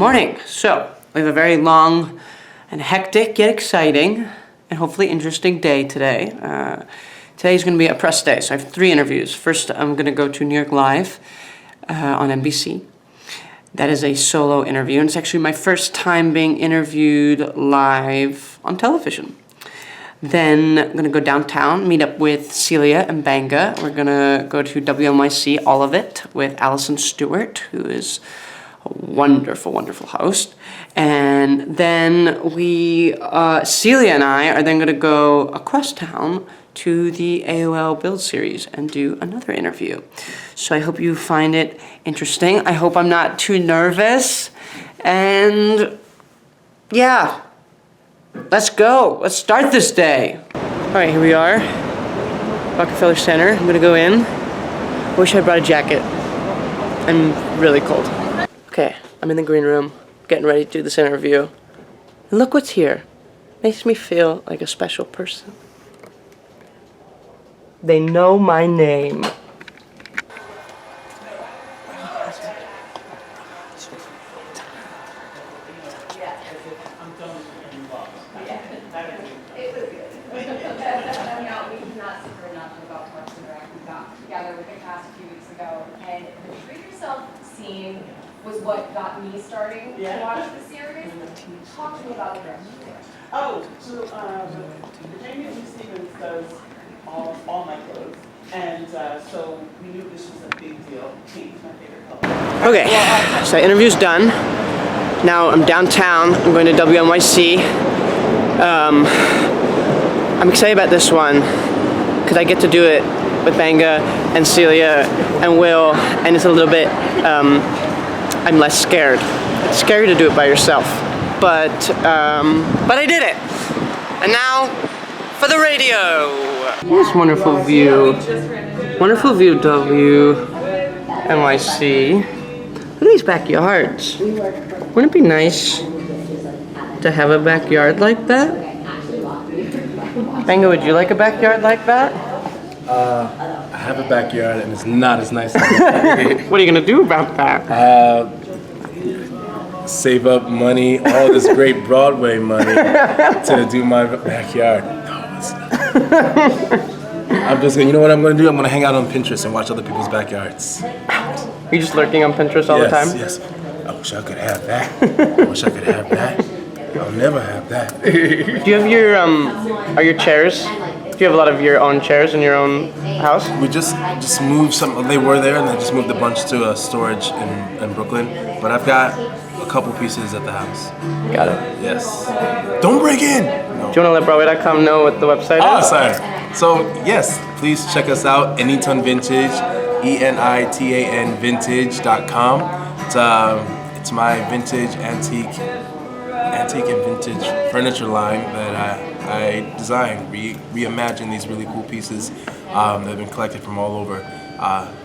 morning. So, we have a very long and hectic yet exciting and hopefully interesting day today. Today's going to be a press day, so I have 3 interviews. First, I'm going to go to New York Live on NBC. That is a solo interview, and it's actually my first time being interviewed live on television. Then I'm going to go downtown, meet up with Celia and Banga. We're going to go to WNYC, all of it, with Allison Stewart, who is a wonderful, wonderful host. And then Celia and I are then going to go across town to the AOL Build series and do another interview. So I hope you find it interesting. I hope I'm not too nervous. And yeah, let's go. Let's start this day. All right, here we are, Rockefeller Center. I'm gonna go in. I wish I brought a jacket. I'm really cold. Okay, I'm in the green room, getting ready to do this interview. And look what's here. Makes me feel like a special person. They know my name. Was what got me starting to watch the series. Talk to me about it. Oh, so Jamie Lee Stevens does all my clothes, and so we knew this was a big deal. Pink is my favorite color. Okay, so interview's done. Now I'm downtown. I'm going to WNYC. I'm excited about this one because I get to do it with Banga and Celia and Will, and it's a little bit. I'm less scared. It's scary to do it by yourself, but I did it. And now for the radio. This wonderful view WNYC. Look at these backyards. Wouldn't it be nice to have a backyard like that? Banga, would you like a backyard like that? I have a backyard and it's not as nice as that. What are you gonna do about that? Save up money, all this great Broadway money to do my backyard. No, it's I'm just gonna, you know what I'm gonna do? I'm gonna hang out on Pinterest and watch other people's backyards. You're just lurking on Pinterest all the time? Yes. I wish I could have that. I wish I could have that. I'll never have that. Do you have your, are your chairs? Do you have a lot of your own chairs in your own house? We just moved some, they were there and they just moved a bunch to storage in Brooklyn. But I've got a couple pieces at the house. Got it. Yes. Don't break in! No. Do you want to let Broadway.com know what the website is? Oh, sorry. So, yes, please check us out, Anyton Vintage, ENITAN Vintage.com. It's my vintage antique and vintage furniture line that I designed, reimagine these really cool pieces that have been collected from all over.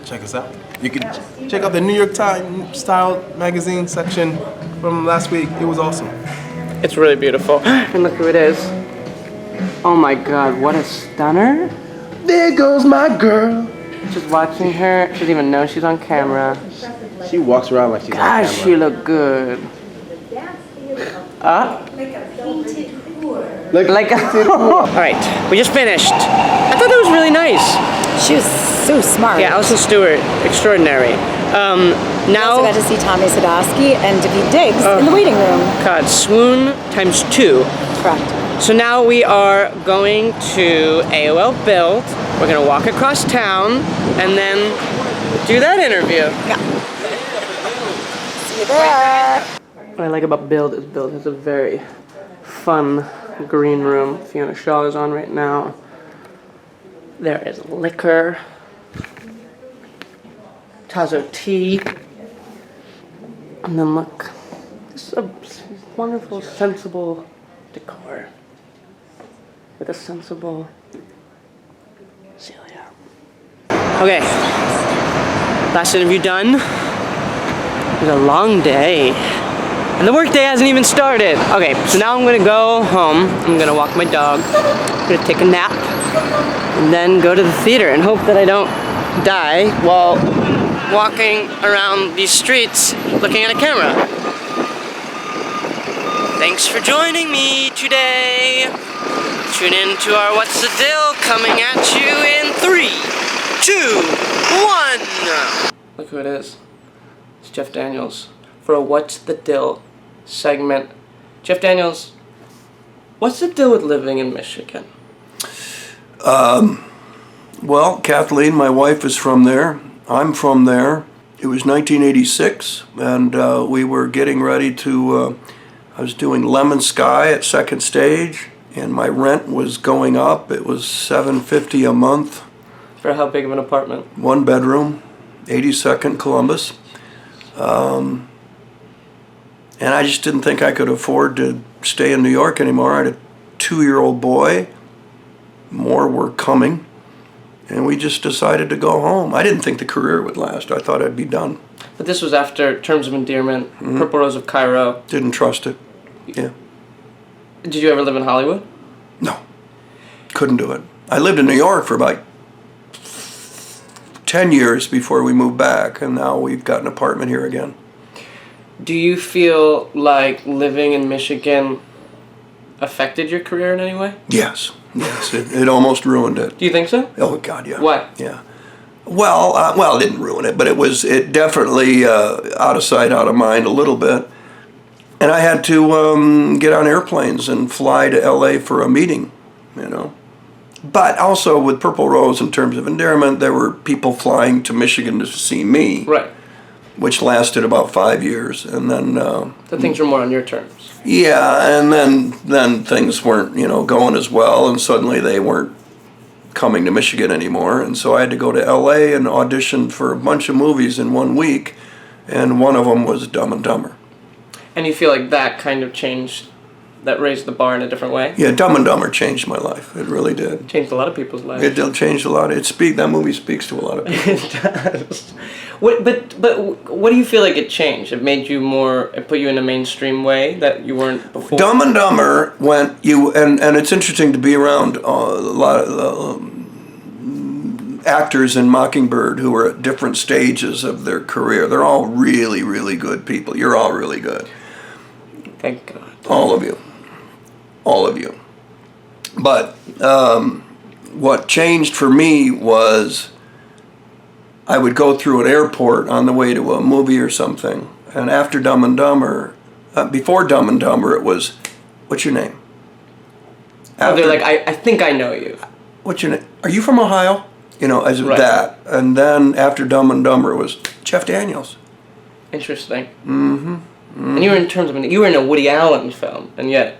Check us out. You can check out the New York Times style magazine section from last week. It was awesome. It's really beautiful. And look who it is. Oh my God, what a stunner. There goes my girl. Just watching her, she doesn't even know she's on camera. She walks around like she's on camera. Gosh, she look good. Like a painted whore. Like all right, we just finished. I thought that was really nice. She was so smart. Yeah, Allison Stewart, extraordinary. We Now, also got to see Tommy Sadowski and David Diggs in the waiting room. God, swoon times 2. Correct. So now we are going to AOL Build. We're gonna walk across town and then do that interview. Yeah. See you there. What I like about Build is Build has a very fun green room. Fiona Shaw is on right now. There is liquor, Tazo tea, and then look, this is a wonderful, sensible decor with a sensible Celia. Okay, last interview done. It was a long day. And the workday hasn't even started. Okay, so now I'm gonna go home. I'm gonna walk my dog. I'm gonna take a nap. And then go to the theater and hope that I don't die while walking around these streets looking at a camera. Thanks for joining me today. Tune in to our What's the Dill coming at you in 3, 2, 1. Look who it is. It's Jeff Daniels for a What's the Dill segment. Jeff Daniels, what's the deal with living in Michigan? Well, Kathleen, my wife, is from there. I'm from there. It was 1986, and we were getting ready to, I was doing Lemon Sky at Second Stage, and my rent was going up. It was $750 a month. For how big of an apartment? 1 bedroom, 82nd Columbus. And I just didn't think I could afford to stay in New York anymore. I had a 2-year-old boy. More were coming. And we just decided to go home. I didn't think the career would last. I thought I'd be done. But this was after Terms of Endearment, Purple Rose of Cairo. Didn't trust it. Yeah. Did you ever live in Hollywood? No. Couldn't do it. I lived in New York for about 10 years before we moved back, and now we've got an apartment here again. Do you feel like living in Michigan affected your career in any way? Yes. Yes. It almost ruined it. Do you think so? Oh, God, yeah. Why? Yeah. Well, it didn't ruin it, but it definitely out of sight, out of mind a little bit. And I had to get on airplanes and fly to L.A. for a meeting, you know. But also with Purple Rose in Terms of Endearment, there were people flying to Michigan to see me. Right. Which lasted about 5 years, and then... So things were more on your terms. Yeah, and then things weren't, going as well, and suddenly they weren't coming to Michigan anymore, and so I had to go to L.A. and audition for a bunch of movies in 1 week, and one of them was Dumb and Dumber. And you feel like that kind of changed, that raised the bar in a different way? Yeah, Dumb and Dumber changed my life. It really did. Changed a lot of people's lives. It did change a lot. That movie speaks to a lot of people. It does. But what do you feel like it changed? It made you it put you in a mainstream way that you weren't before? Dumb and Dumber and it's interesting to be around a lot of actors in Mockingbird who are at different stages of their career. They're all really, really good people. You're all really good. Thank God. All of you. All of you. But what changed for me was I would go through an airport on the way to a movie or something, and after Dumb and Dumber, before Dumb and Dumber, it was, what's your name? They're like, I think I know you. What's your name? Are you from Ohio? As Right. that. And then after Dumb and Dumber, it was Jeff Daniels. Interesting. Mm-hmm. And you were you were in a Woody Allen film, and yet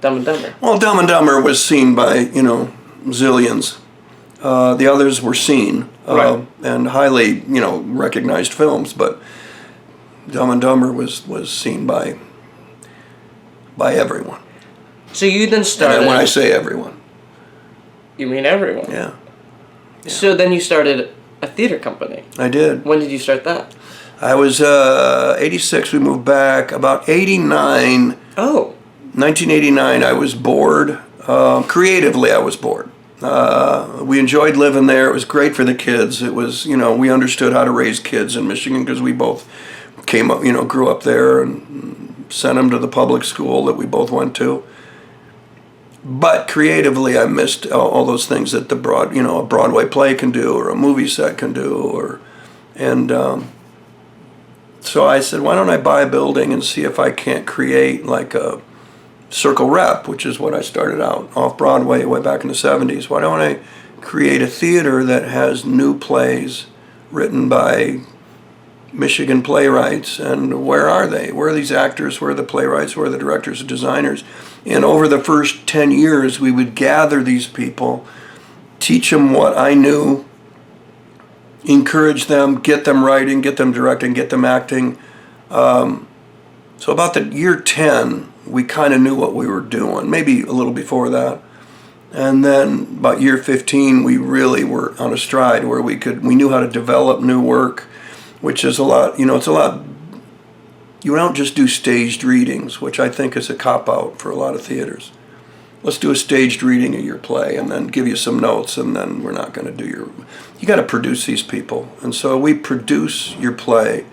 Dumb and Dumber. Well, Dumb and Dumber was seen by, zillions. The others were seen Right. and highly, recognized films, but Dumb and Dumber was seen by everyone. So you then started... And when I say everyone, You mean everyone? yeah, So then you started a theater company. I did. When did you start that? I was 86, we moved back. About 89, Oh. 1989, I was bored. Creatively, I was bored. We enjoyed living there. It was great for the kids. It was, we understood how to raise kids in Michigan because we both came up, grew up there and sent them to the public school that we both went to. But creatively, I missed all those things that a Broadway play can do or a movie set can do, so I said, why don't I buy a building and see if I can't create like a Circle Rep, which is what I started out off Broadway way back in the 70s. Why don't I create a theater that has new plays written by Michigan playwrights, and where are they? Where are these actors? Where are the playwrights? Where are the directors and designers? And over the first 10 years, we would gather these people, teach them what I knew, encourage them, get them writing, get them directing, get them acting. So about the year 10, we kind of knew what we were doing, maybe a little before that. And then about year 15, we really were on a stride where we knew how to develop new work, which is a lot, it's a lot, you don't just do staged readings, which I think is a cop-out for a lot of theaters. Let's do a staged reading of your play and then give you some notes, and then we're not going to do you got to produce these people. And so we produce your play.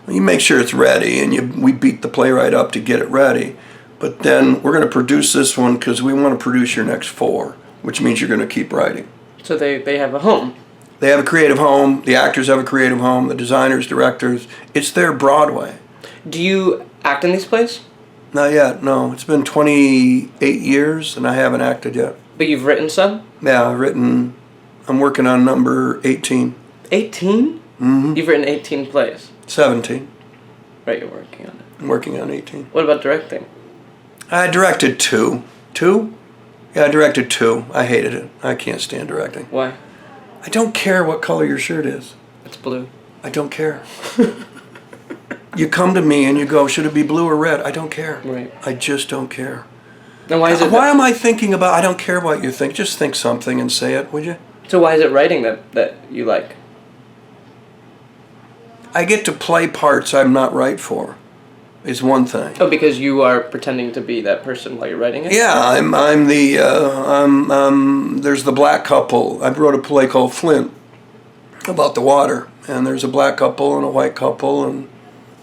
You make sure it's ready, and we beat the playwright up to get it ready. but then we're going to produce this one because we want to produce your next 4, which means you're going to keep writing. So they have a home. They have a creative home. The actors have a creative home. The designers, directors. It's their Broadway. Do you act in these plays? Not yet, no. It's been 28 years and I haven't acted yet. But you've written some? Yeah, I'm working on number 18. 18? Mm-hmm. You've written 18 plays? 17. Right, you're working on it. I'm working on 18. What about directing? I directed 2. 2? Yeah, I directed 2. I hated it. I can't stand directing. Why? I don't care what color your shirt is. It's blue. I don't care. You come to me and you go, should it be blue or red? I don't care. Right. I just don't care. Then why is it? Why am I thinking about? I don't care what you think. Just think something and say it, would you? So why is it writing that you like? I get to play parts I'm not right for. Is one thing. Oh, because you are pretending to be that person while you're writing it? Yeah, there's the black couple. I wrote a play called Flint about the water, and there's a black couple and a white couple, and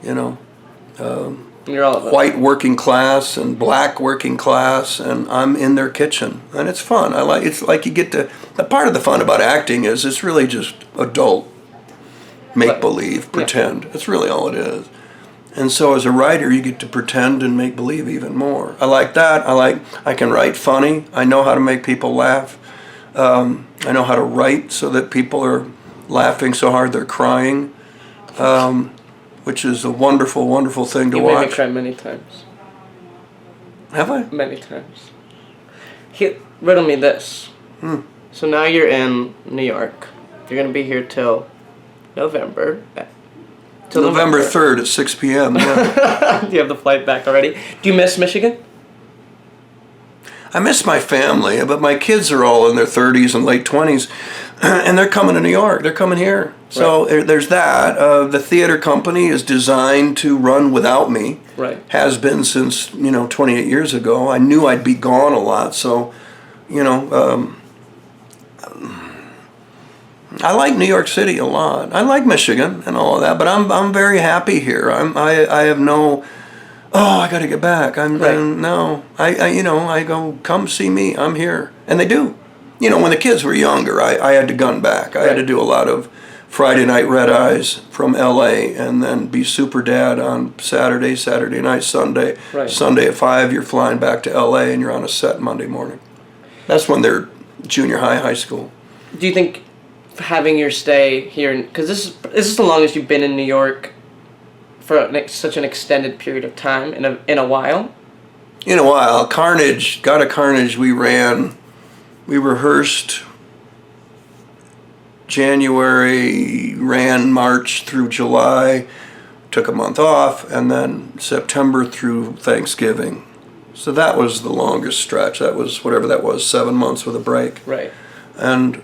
You're all of them. white working class and black working class, and I'm in their kitchen, and it's fun. It's like you get to. The part of the fun about acting is it's really just adult make believe, pretend. That's really all it is. And so as a writer, you get to pretend and make believe even more. I like that. I can write funny. I know how to make people laugh. I know how to write so that people are laughing so hard they're crying, which is a wonderful, wonderful thing to You watch. made me cry many times. Have I? Many times. Riddle me this. So now you're in New York. You're going to be here till November. Till November 3rd at 6 p.m. Yeah. Do you have the flight back already? Do you miss Michigan? I miss my family, but my kids are all in their 30s and late 20s, and they're coming to New York. They're coming here. So there's that. The theater company is designed to run without me. Right. Has been since 28 years ago. I knew I'd be gone a lot, so I like New York City a lot. I like Michigan and all of that, but I'm very happy here. I have no. Oh, I got to get back. I go, come see me. I'm here, and they do. When the kids were younger, I had to gun back. I had to do a lot of Friday night red eyes from L.A. and then be super dad on Saturday night, Sunday. Right. Sunday at 5, you're flying back to L.A. and you're on a set Monday morning. That's when they're junior high school. Do you think having your stay here, because this is the longest you've been in New York for such an extended period of time in a while? In a while. Carnage, we rehearsed January, ran March through July, took a month off, and then September through Thanksgiving. So that was the longest stretch. That was whatever that was, 7 months with a break. Right. And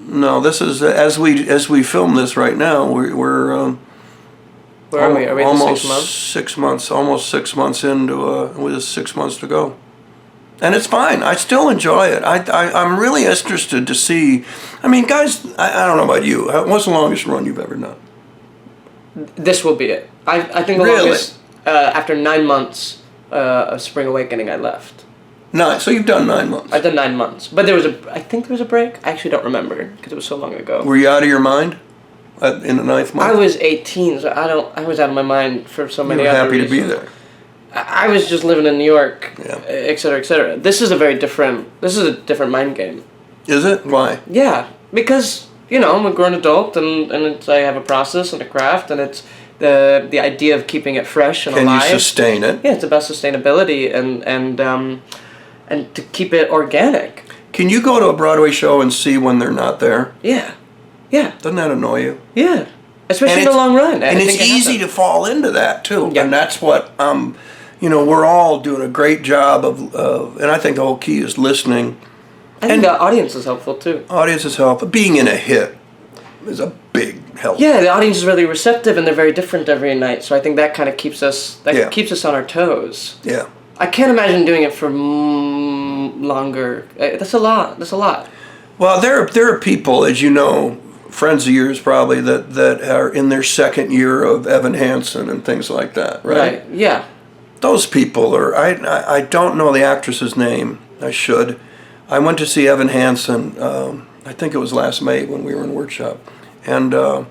no, this is as we film this right now. We're Where are we? Are we at the 6 months? 6 months, almost 6 months into with 6 months to go, and it's fine. I still enjoy it. I'm really interested to see. I mean, guys, I don't know about you. What's the longest run you've ever done? This will be it. I think the longest after 9 months of Spring Awakening, I left. 9. So you've done 9 months. I've done 9 months, but I think there was a break. I actually don't remember because it was so long ago. Were you out of your mind in the 9th month? I was 18, so I was out of my mind for so many other reasons. You were happy to be there. I was just living in New York, Yeah. et cetera, et cetera. This is a different mind game. Is it? Why? Yeah, because I'm a grown adult, and I have a process and a craft, and it's the idea of keeping it fresh and alive. Can you sustain it? Yeah, it's about sustainability and to keep it organic. Can you go to a Broadway show and see when they're not there? Yeah. Doesn't that annoy you? Yeah. Especially in the long run. And it's easy to fall into that too. Yeah. And that's what we're all doing a great job of and I think the whole key is listening. I think the audience is helpful too. Audience is helpful. Being in a hit is a big help. Yeah, the audience is really receptive, and they're very different every night. So I think that kind of keeps us keeps us on our toes. Yeah. I can't imagine doing it for longer. That's a lot. Well, there are people, as you know, friends of yours probably that are in their second year of Evan Hansen and things like that, right? Yeah. those people are, I don't know the actress's name. I should. I went to see Evan Hansen, I think it was last May when we were in workshop. And the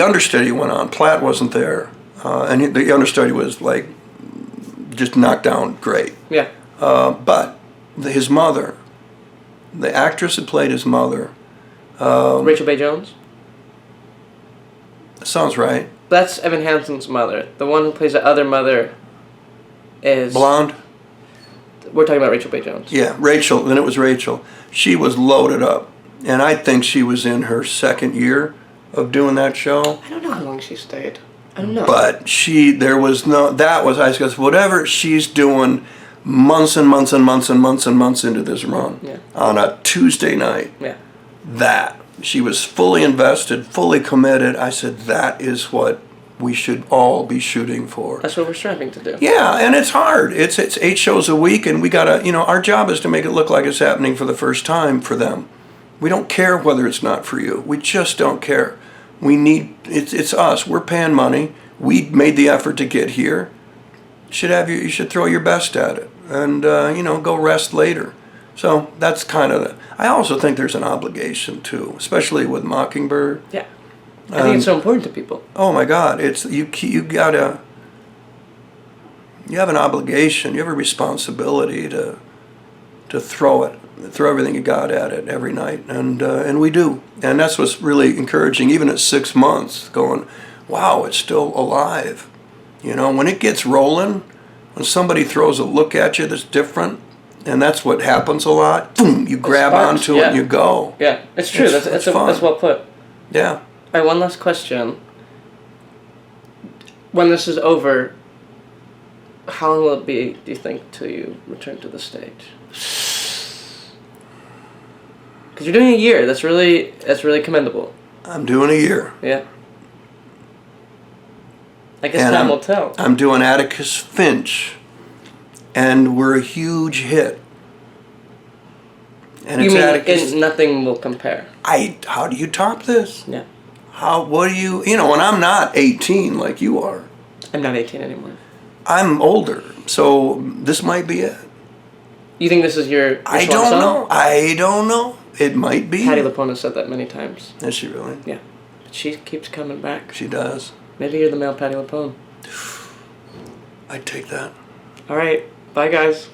understudy went on. Platt wasn't there. And the understudy was like, just knocked down great. Yeah. But his mother, the actress that played his mother. Rachel Bay Jones? Sounds right. That's Evan Hansen's mother. The one who plays the other mother is... Blonde? We're talking about Rachel Bay Jones. Yeah, Rachel. Then it was Rachel. She was loaded up. And I think she was in her second year of doing that show. I don't know how long she stayed. I don't know. But I guess, whatever she's doing months and months and months and months and months into this run. Yeah. On a Tuesday night. Yeah. She was fully invested, fully committed. I said, that is what we should all be shooting for. That's what we're striving to do. Yeah, and it's hard. It's 8 shows a week, and we gotta, our job is to make it look like it's happening for the first time for them. We don't care whether it's not for you. We just don't care. It's us. We're paying money. We made the effort to get here. You should throw your best at it, and go rest later. So that's kind of I also think there's an obligation too, especially with Mockingbird. Yeah. I think it's so important to people. Oh my God, you have an obligation, you have a responsibility to throw everything you got at it every night, and we do, and that's what's really encouraging. Even at 6 months, going, wow, it's still alive. When it gets rolling, when somebody throws a look at you that's different, and that's what happens a lot. Boom, you grab onto it and you go. Yeah, it's true. That's well put. Yeah. All right, one last question. When this is over, how long will it be, do you think, till you return to the stage? Because you're doing a year. That's really commendable. I'm doing a year. Yeah. I guess time will tell. I'm doing Atticus Finch, and we're a huge hit. And You it's mean Atticus. nothing will compare? How do you top this? Yeah. What do you, and I'm not 18 like you are. I'm not 18 anymore. I'm older, so this might be it. You think this is your I swan don't song? know. I don't know. It might be. Patti LuPone has said that many times. Is she really? Yeah. But she keeps coming back. She does. Maybe you're the male Patti LuPone. I'd take that. All right. Bye, guys.